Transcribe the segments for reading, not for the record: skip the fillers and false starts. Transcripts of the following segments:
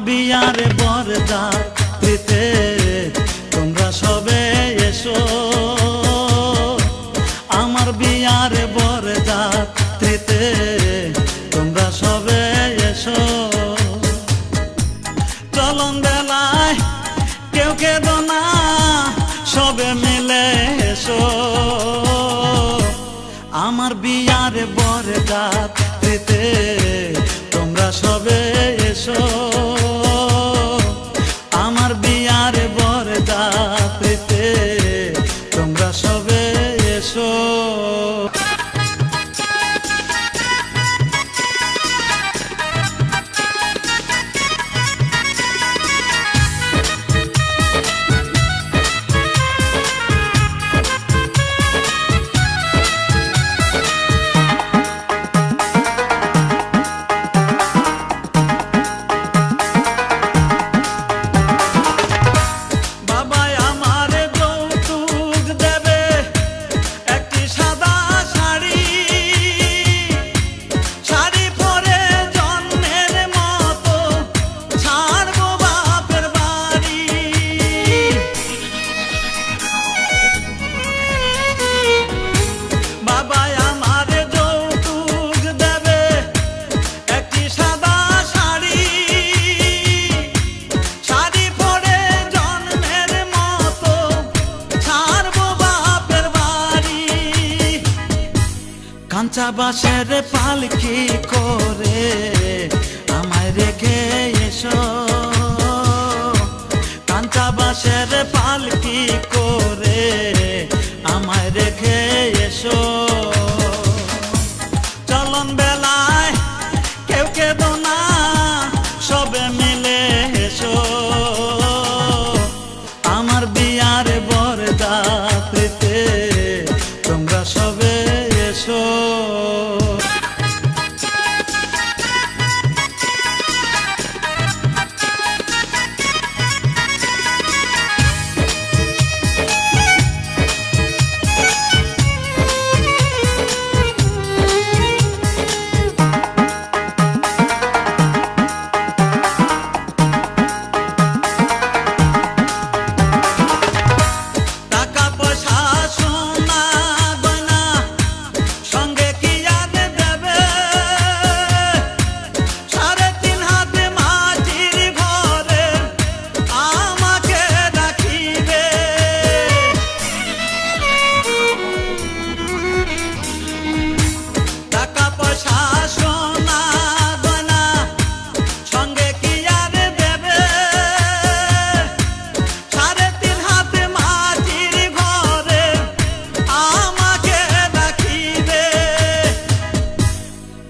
বিয়ার বরযাত্রীতে তোমরা সবে এসো, আমার বিয়ার বরযাত্রীতে তোমরা সবে এসো। চলন বেলায় কেউ কেঁদো না, সবে মিলে এসো, আমার বিয়ার বরযাত্রীতে তোমরা সবে এসো, আমার বিয়ার বরযাত্রীতে তোমরা সবে এসো। কাঁচা বাঁশের পালকি করে আমায় রেখে এসো, কাঁচা বাঁশের পালকি করে আমায় রেখে এসো। চলন বেলায় কেউ কেঁদো না, সবে মিলে এসো, আমার বিয়ার বরযাত্রীতে তোমরা সবে এসো।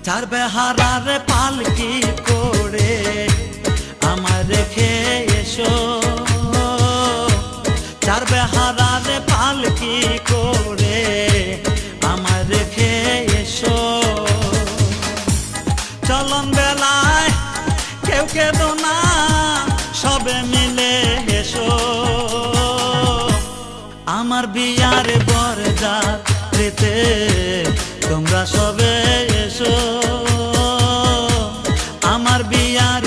চার বেহারার পালকি করে আমার রেখে এসো, চার বেহারার পালকি করে আমার রেখে এসো। চলন বেলায় কেউ কেঁদো না, সবে মিলে এসো, আমার বিয়ার বরযাত্রীতে তোমরা সবে এসো, আমার বিয়ার